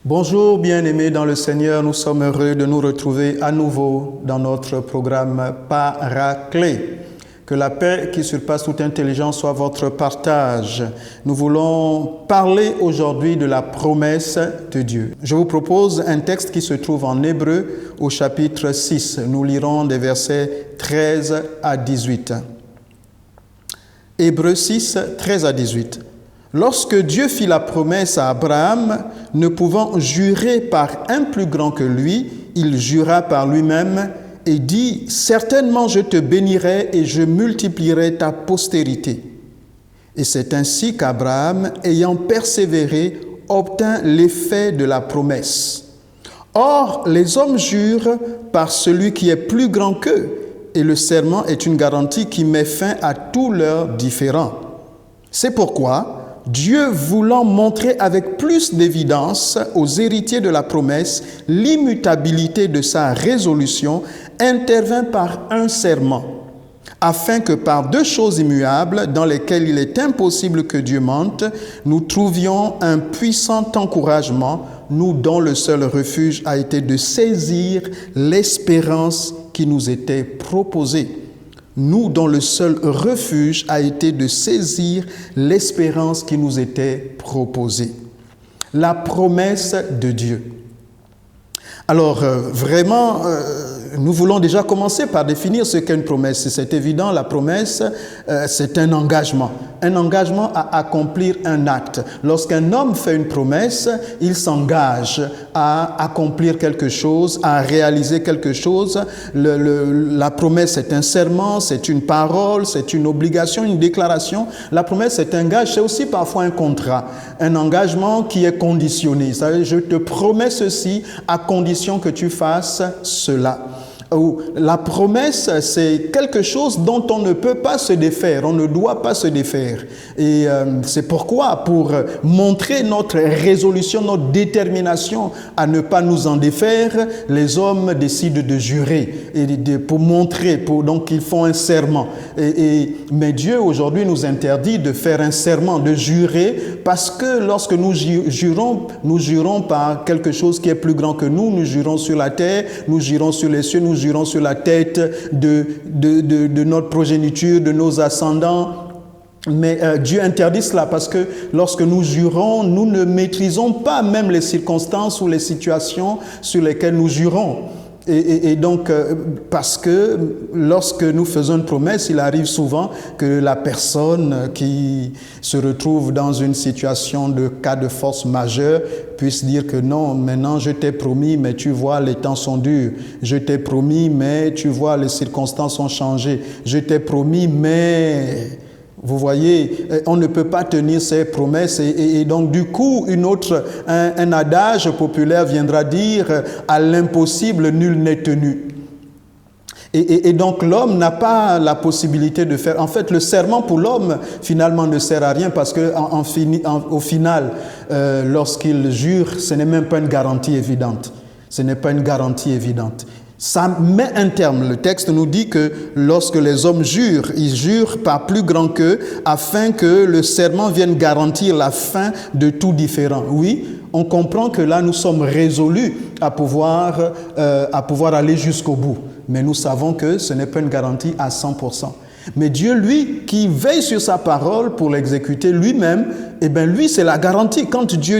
Bonjour bien-aimés dans le Seigneur, nous sommes heureux de nous retrouver à nouveau dans notre programme Paraclet. Que la paix qui surpasse toute intelligence soit votre partage. Nous voulons parler aujourd'hui de la promesse de Dieu. Je vous propose un texte qui se trouve en Hébreux au chapitre 6. Nous lirons des versets 13 à 18. Hébreux 6, 13 à 18. Lorsque Dieu fit la promesse à Abraham, ne pouvant jurer par un plus grand que lui, il jura par lui-même et dit « Certainement je te bénirai et je multiplierai ta postérité. » Et c'est ainsi qu'Abraham, ayant persévéré, obtint l'effet de la promesse. Or, les hommes jurent par celui qui est plus grand qu'eux, et le serment est une garantie qui met fin à tous leurs différends. C'est pourquoi Dieu, voulant montrer avec plus d'évidence aux héritiers de la promesse l'immutabilité de sa résolution, intervint par un serment, afin que par deux choses immuables, dans lesquelles il est impossible que Dieu mente, nous trouvions un puissant encouragement, nous dont le seul refuge a été de saisir l'espérance qui nous était proposée. Nous dont le seul refuge a été de saisir l'espérance qui nous était proposée. La promesse de Dieu. Alors, vraiment, nous voulons déjà commencer par définir ce qu'est une promesse. C'est évident, la promesse, c'est un engagement à accomplir un acte. Lorsqu'un homme fait une promesse, il s'engage à accomplir quelque chose, à réaliser quelque chose. La promesse, c'est un serment, c'est une parole, c'est une obligation, une déclaration. La promesse, c'est un gage, c'est aussi parfois un contrat, un engagement qui est conditionné. Ça veut dire, je te promets ceci à condition que tu fasses cela. La promesse, c'est quelque chose dont on ne peut pas se défaire, on ne doit pas se défaire. Et c'est pourquoi, pour montrer notre résolution, notre détermination à ne pas nous en défaire, les hommes décident de jurer pour montrer, donc ils font un serment. Mais Dieu aujourd'hui nous interdit de faire un serment, de jurer, parce que lorsque nous jurons par quelque chose qui est plus grand que nous. Nous jurons sur la terre, nous jurons sur les cieux, nous jurons sur la tête de notre progéniture, de nos ascendants. Mais Dieu interdit cela parce que lorsque nous jurons, nous ne maîtrisons pas même les circonstances ou les situations sur lesquelles nous jurons. Et donc, parce que lorsque nous faisons une promesse, il arrive souvent que la personne qui se retrouve dans une situation de cas de force majeure puisse dire que non, maintenant je t'ai promis, mais tu vois, les temps sont durs. Je t'ai promis, mais tu vois, les circonstances ont changé. Je t'ai promis, mais... Vous voyez, on ne peut pas tenir ses promesses et donc du coup, un adage populaire viendra dire « à l'impossible, nul n'est tenu ». Et donc l'homme n'a pas la possibilité de faire... En fait, le serment pour l'homme, finalement, ne sert à rien parce qu'au final, lorsqu'il jure, ce n'est même pas une garantie évidente. Ce n'est pas une garantie évidente. Ça met un terme. Le texte nous dit que lorsque les hommes jurent, ils jurent par plus grand qu'eux afin que le serment vienne garantir la fin de tout différend. Oui, on comprend que là, nous sommes résolus à pouvoir aller jusqu'au bout. Mais nous savons que ce n'est pas une garantie à 100%. Mais Dieu, lui, qui veille sur sa parole pour l'exécuter lui-même, eh bien, lui, c'est la garantie. Quand Dieu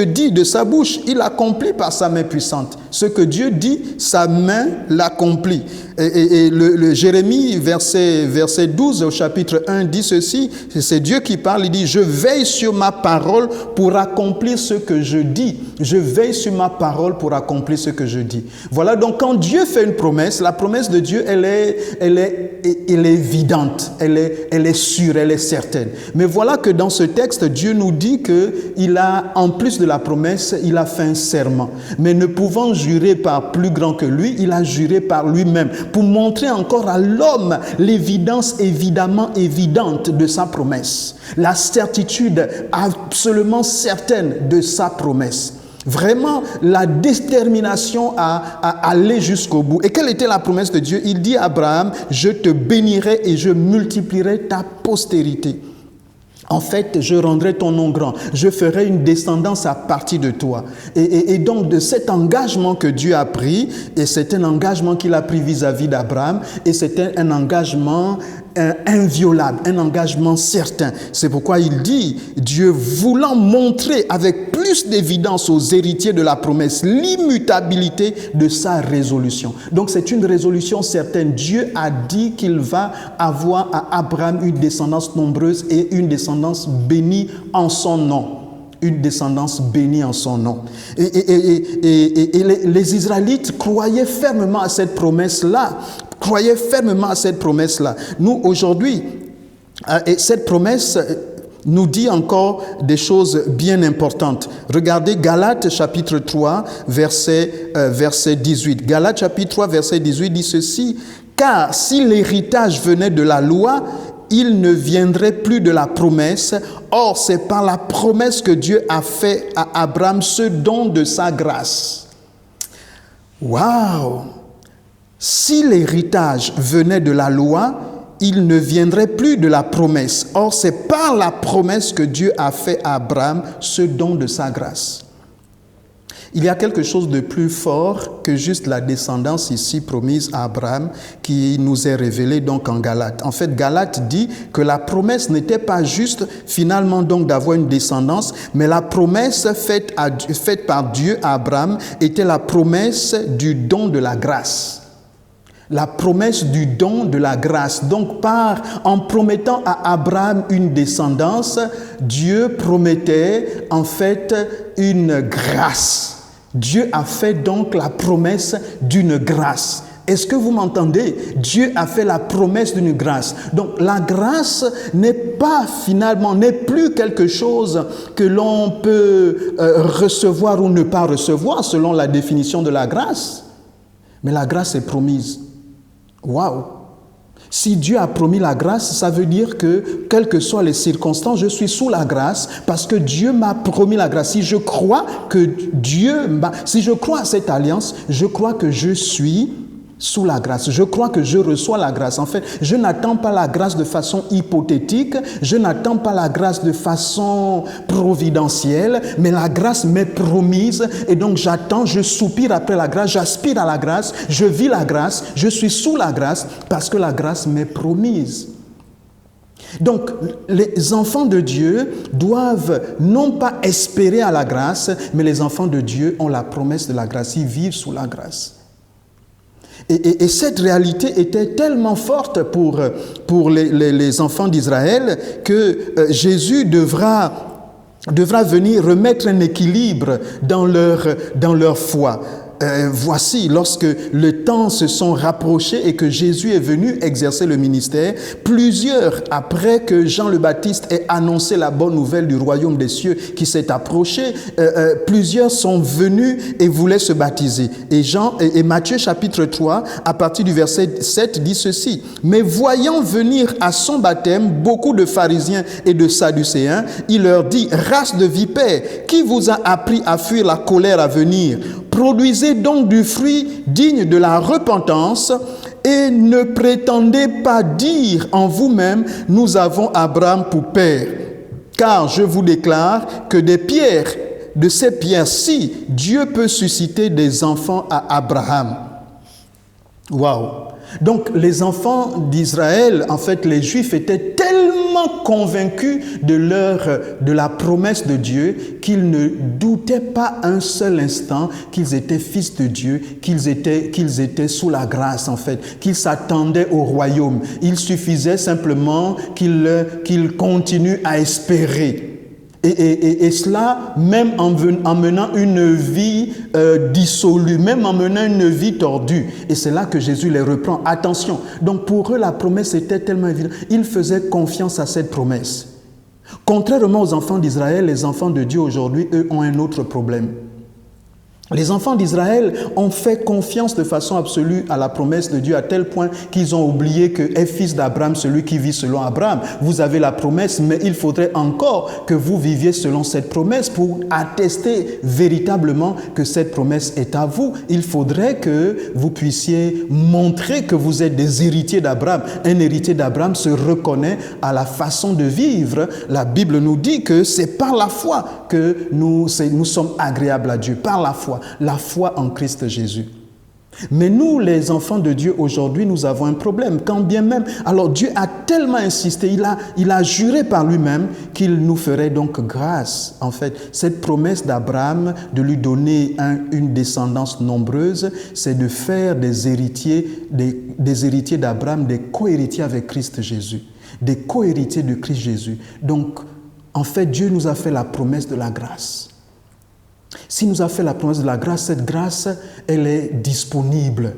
dit de sa bouche, il accomplit par sa main puissante. Ce que Dieu dit, sa main l'accomplit. Et le Jérémie, verset 12 au chapitre 1, dit ceci, c'est Dieu qui parle, il dit « Je veille sur ma parole pour accomplir ce que je dis. Je veille sur ma parole pour accomplir ce que je dis. » Voilà, donc quand Dieu fait une promesse, la promesse de Dieu, elle est évidente, elle est sûre, elle est certaine. Mais voilà que dans ce texte, Dieu nous dit qu'il a, en plus de la promesse, il a fait un serment. Mais ne pouvant jurer par plus grand que lui, il a juré par lui-même pour montrer encore à l'homme l'évidence évidemment évidente de sa promesse, la certitude absolument certaine de sa promesse. Vraiment, la détermination à aller jusqu'au bout. Et quelle était la promesse de Dieu? Il dit à Abraham, je te bénirai et je multiplierai ta postérité. En fait, je rendrai ton nom grand. Je ferai une descendance à partir de toi. Et donc, de cet engagement que Dieu a pris, et c'est un engagement qu'il a pris vis-à-vis d'Abraham, et c'était un engagement inviolable, un engagement certain. C'est pourquoi il dit, Dieu voulant montrer avec plus d'évidence aux héritiers de la promesse l'immutabilité de sa résolution. Donc, c'est une résolution certaine. Dieu a dit qu'il va avoir à Abraham une descendance nombreuse et une descendance bénie en son nom. Une descendance bénie en son nom. Et les Israélites croyaient fermement à cette promesse-là. Croyaient fermement à cette promesse-là. Nous, aujourd'hui, cette promesse nous dit encore des choses bien importantes. Regardez Galates chapitre 3, verset 18. Galates chapitre 3, verset 18 dit ceci. « Car si l'héritage venait de la loi, il ne viendrait plus de la promesse. Or, c'est par la promesse que Dieu a fait à Abraham ce don de sa grâce. » Waouh! Si l'héritage venait de la loi, il ne viendrait plus de la promesse. Or, c'est par la promesse que Dieu a fait à Abraham ce don de sa grâce. Il y a quelque chose de plus fort que juste la descendance ici promise à Abraham qui nous est révélée donc en Galates. En fait, Galates dit que la promesse n'était pas juste finalement donc d'avoir une descendance, mais la promesse faite par Dieu à Abraham était la promesse du don de la grâce. La promesse du don de la grâce. Donc, en promettant à Abraham une descendance, Dieu promettait en fait une grâce. Dieu a fait donc la promesse d'une grâce. Est-ce que vous m'entendez? Dieu a fait la promesse d'une grâce. Donc la grâce n'est plus quelque chose que l'on peut recevoir ou ne pas recevoir selon la définition de la grâce. Mais la grâce est promise. Waouh! Si Dieu a promis la grâce, ça veut dire que, quelles que soient les circonstances, je suis sous la grâce parce que Dieu m'a promis la grâce. Si je crois à cette alliance, je crois que je suis sous la grâce. Je crois que je reçois la grâce. En fait, je n'attends pas la grâce de façon hypothétique, je n'attends pas la grâce de façon providentielle, mais la grâce m'est promise et donc j'attends, je soupire après la grâce, j'aspire à la grâce, je vis la grâce, je suis sous la grâce parce que la grâce m'est promise. Donc, les enfants de Dieu doivent non pas espérer à la grâce, mais les enfants de Dieu ont la promesse de la grâce, ils vivent sous la grâce. Et cette réalité était tellement forte pour les enfants d'Israël que Jésus devra venir remettre un équilibre dans leur foi. Voici, lorsque le temps se sont rapprochés et que Jésus est venu exercer le ministère, plusieurs, après que Jean le Baptiste ait annoncé la bonne nouvelle du royaume des cieux qui s'est approché, plusieurs sont venus et voulaient se baptiser. Et Matthieu chapitre 3, à partir du verset 7, dit ceci. « Mais voyant venir à son baptême beaucoup de pharisiens et de sadducéens, il leur dit, « Race de vipères, qui vous a appris à fuir la colère à venir ? Produisez donc du fruit digne de la repentance et ne prétendez pas dire en vous-même, nous avons Abraham pour père. Car je vous déclare que de ces pierres-ci, Dieu peut susciter des enfants à Abraham. » Waouh! Donc les enfants d'Israël, en fait les Juifs étaient tellement convaincus de la promesse de Dieu qu'ils ne doutaient pas un seul instant qu'ils étaient fils de Dieu, qu'ils étaient sous la grâce en fait, qu'ils s'attendaient au royaume. Il suffisait simplement qu'ils continuent à espérer. Et cela, même en menant une vie dissolue, même en menant une vie tordue. Et c'est là que Jésus les reprend. Attention, donc pour eux, la promesse était tellement évidente. Ils faisaient confiance à cette promesse. Contrairement aux enfants d'Israël, les enfants de Dieu aujourd'hui, eux, ont un autre problème. Les enfants d'Israël ont fait confiance de façon absolue à la promesse de Dieu à tel point qu'ils ont oublié que est fils d'Abraham celui qui vit selon Abraham. Vous avez la promesse, mais il faudrait encore que vous viviez selon cette promesse pour attester véritablement que cette promesse est à vous. Il faudrait que vous puissiez montrer que vous êtes des héritiers d'Abraham. Un héritier d'Abraham se reconnaît à la façon de vivre. La Bible nous dit que c'est par la foi que nous sommes agréables à Dieu, par la foi en Christ Jésus. Mais nous, les enfants de Dieu, aujourd'hui, nous avons un problème. Quand bien même, alors Dieu a tellement insisté, il a juré par lui-même qu'il nous ferait donc grâce. En fait, cette promesse d'Abraham de lui donner une descendance nombreuse, c'est de faire des héritiers d'Abraham, des co-héritiers avec Christ Jésus, des co-héritiers de Christ Jésus. Donc, en fait, Dieu nous a fait la promesse de la grâce. S'il nous a fait la promesse de la grâce, cette grâce, elle est disponible.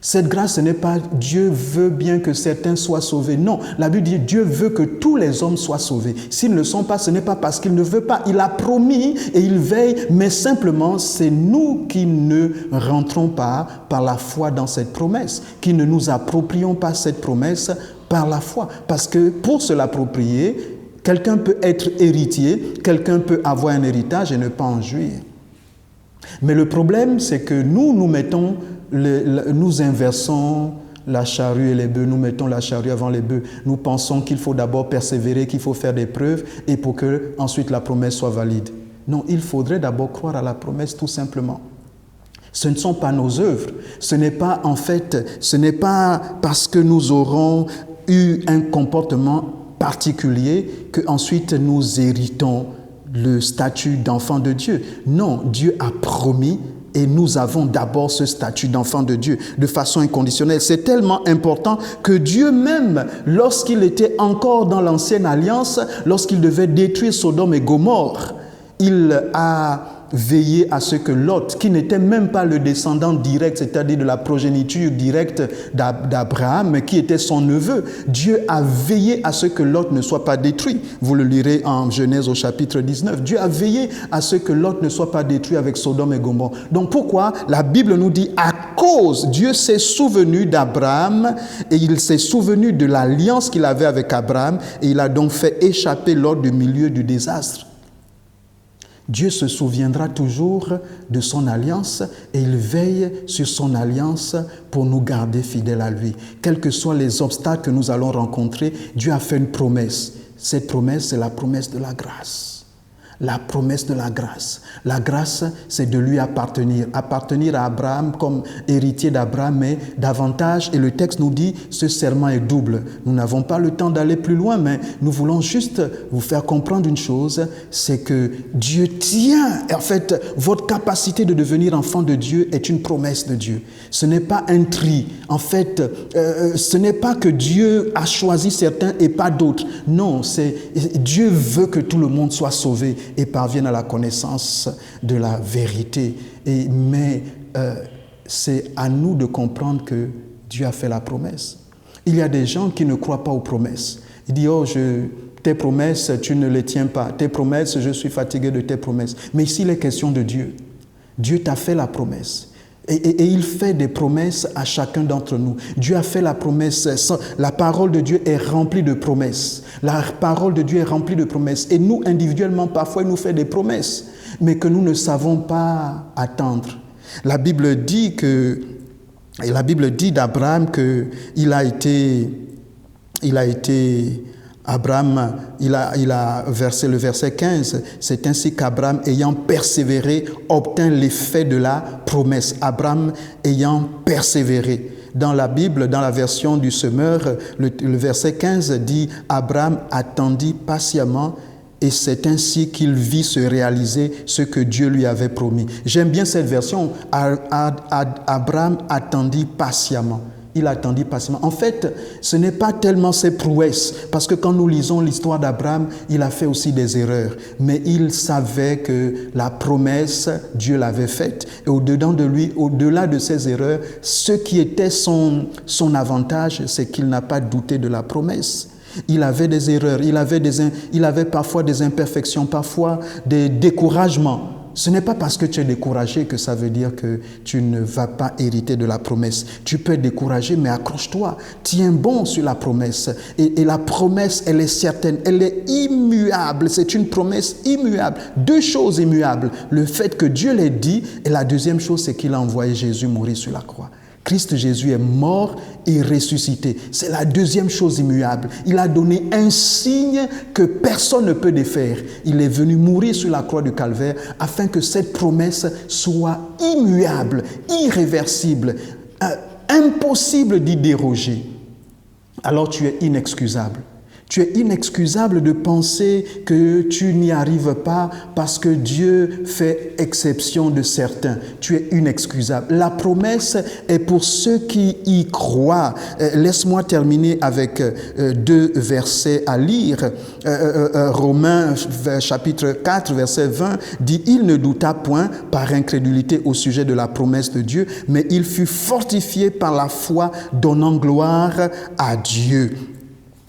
Cette grâce, ce n'est pas Dieu veut bien que certains soient sauvés. Non, la Bible dit Dieu veut que tous les hommes soient sauvés. S'ils ne le sont pas, ce n'est pas parce qu'il ne veut pas. Il a promis et il veille, mais simplement, c'est nous qui ne rentrons pas par la foi dans cette promesse, qui ne nous approprions pas cette promesse par la foi. Parce que pour se l'approprier, quelqu'un peut être héritier, quelqu'un peut avoir un héritage et ne pas en jouir. Mais le problème, c'est que nous inversons la charrue et les bœufs, nous mettons la charrue avant les bœufs. Nous pensons qu'il faut d'abord persévérer, qu'il faut faire des preuves et pour que ensuite la promesse soit valide. Non, il faudrait d'abord croire à la promesse tout simplement. Ce ne sont pas nos œuvres, ce n'est pas parce que nous aurons eu un comportement particulier que ensuite nous héritons le statut d'enfant de Dieu. Non, Dieu a promis et nous avons d'abord ce statut d'enfant de Dieu de façon inconditionnelle. C'est tellement important que Dieu même, lorsqu'il était encore dans l'ancienne alliance, lorsqu'il devait détruire Sodome et Gomorrhe, il a veillé à ce que Lot, qui n'était même pas le descendant direct, c'est-à-dire de la progéniture directe d'Abraham, mais qui était son neveu, Dieu a veillé à ce que Lot ne soit pas détruit. Vous le lirez en Genèse au chapitre 19. Dieu a veillé à ce que Lot ne soit pas détruit avec Sodome et Gomorrhe. Donc pourquoi la Bible nous dit à cause, Dieu s'est souvenu d'Abraham et il s'est souvenu de l'alliance qu'il avait avec Abraham et il a donc fait échapper Lot du milieu du désastre. Dieu se souviendra toujours de son alliance et il veille sur son alliance pour nous garder fidèles à lui. Quels que soient les obstacles que nous allons rencontrer, Dieu a fait une promesse. Cette promesse, c'est la promesse de la grâce. La promesse de la grâce. La grâce, c'est de lui appartenir. Appartenir à Abraham comme héritier d'Abraham, mais davantage, et le texte nous dit, ce serment est double. Nous n'avons pas le temps d'aller plus loin, mais nous voulons juste vous faire comprendre une chose, c'est que Dieu tient. En fait, votre capacité de devenir enfant de Dieu est une promesse de Dieu. Ce n'est pas un tri. En fait, ce n'est pas que Dieu a choisi certains et pas d'autres. Non, Dieu veut que tout le monde soit sauvé et parviennent à la connaissance de la vérité. Mais c'est à nous de comprendre que Dieu a fait la promesse. Il y a des gens qui ne croient pas aux promesses. Ils disent, tes promesses, tu ne les tiens pas. Tes promesses, je suis fatigué de tes promesses. Mais ici, il est question de Dieu. Dieu t'a fait la promesse. Et il fait des promesses à chacun d'entre nous. Dieu a fait la promesse. La parole de Dieu est remplie de promesses. La parole de Dieu est remplie de promesses. Et nous, individuellement, parfois, il nous fait des promesses, mais que nous ne savons pas attendre. La Bible dit d'Abraham qu'il a été Abraham, il a versé le verset 15, c'est ainsi qu'Abraham, ayant persévéré, obtint l'effet de la promesse. Abraham ayant persévéré. Dans la Bible, dans la version du Semeur, le verset 15 dit « Abraham attendit patiemment et c'est ainsi qu'il vit se réaliser ce que Dieu lui avait promis. » J'aime bien cette version. Abraham attendit patiemment. Il attendit patiemment. En fait, ce n'est pas tellement ses prouesses, parce que quand nous lisons l'histoire d'Abraham, il a fait aussi des erreurs. Mais il savait que la promesse, Dieu l'avait faite. Et au-dedans de lui, au-delà de ses erreurs, ce qui était son avantage, c'est qu'il n'a pas douté de la promesse. Il avait des erreurs, il avait parfois des imperfections, parfois des découragements. ce n'est pas parce que tu es découragé que ça veut dire que tu ne vas pas hériter de la promesse. Tu peux être découragé, mais accroche-toi. Tiens bon sur la promesse. Et la promesse, elle est certaine, elle est immuable. C'est une promesse immuable. Deux choses immuables. Le fait que Dieu l'ait dit, et la deuxième chose, c'est qu'il a envoyé Jésus mourir sur la croix. Christ Jésus est mort et ressuscité. C'est la deuxième chose immuable. Il a donné un signe que personne ne peut défaire. Il est venu mourir sur la croix du Calvaire afin que cette promesse soit immuable, irréversible, impossible d'y déroger. Alors tu es inexcusable. Tu es inexcusable de penser que tu n'y arrives pas parce que Dieu fait exception de certains. Tu es inexcusable. La promesse est pour ceux qui y croient. Laisse-moi terminer avec deux versets à lire. Romains chapitre 4, verset 20 dit « Il ne douta point par incrédulité au sujet de la promesse de Dieu, mais il fut fortifié par la foi, donnant gloire à Dieu. »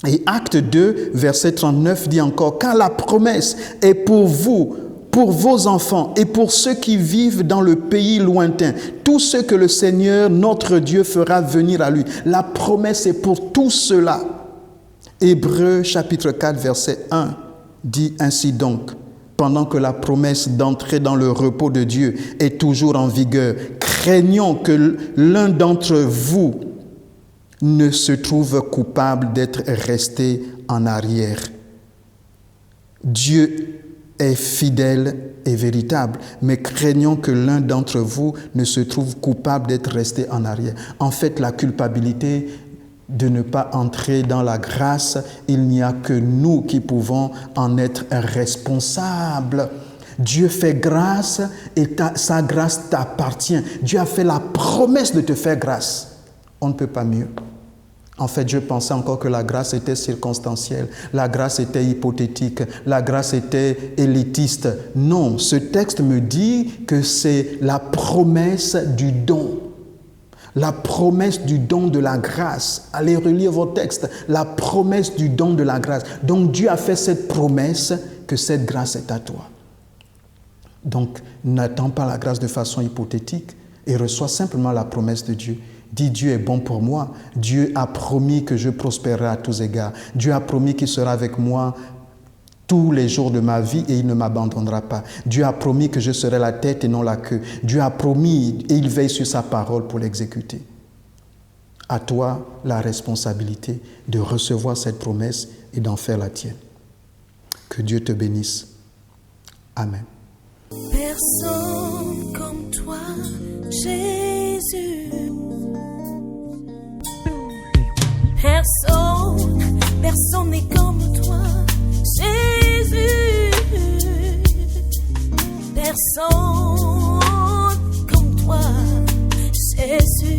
Et Acte 2, verset 39 dit encore « Car la promesse est pour vous, pour vos enfants et pour ceux qui vivent dans le pays lointain, tous ceux que le Seigneur, notre Dieu, fera venir à lui. » La promesse est pour tous ceux-là. Hébreux chapitre 4, verset 1 dit ainsi donc « Pendant que la promesse d'entrer dans le repos de Dieu est toujours en vigueur, craignons que l'un d'entre vous ne se trouve coupable d'être resté en arrière. » Dieu est fidèle et véritable, mais craignons que l'un d'entre vous ne se trouve coupable d'être resté en arrière. En fait, la culpabilité de ne pas entrer dans la grâce, il n'y a que nous qui pouvons en être responsables. Dieu fait grâce et sa grâce t'appartient. Dieu a fait la promesse de te faire grâce. On ne peut pas mieux. En fait, je pensais encore que la grâce était circonstancielle, la grâce était hypothétique, la grâce était élitiste. Non, ce texte me dit que c'est la promesse du don. La promesse du don de la grâce. Allez relire vos textes. La promesse du don de la grâce. Donc Dieu a fait cette promesse que cette grâce est à toi. Donc n'attends pas la grâce de façon hypothétique et reçois simplement la promesse de Dieu. Dis, Dieu est bon pour moi. Dieu a promis que je prospérerai à tous égards. Dieu a promis qu'il sera avec moi tous les jours de ma vie et il ne m'abandonnera pas. Dieu a promis que je serai la tête et non la queue. Dieu a promis et il veille sur sa parole pour l'exécuter. À toi la responsabilité de recevoir cette promesse et d'en faire la tienne. Que Dieu te bénisse. Amen. Personne comme toi, Jésus. Personne n'est comme toi, Jésus. Personne comme toi, Jésus.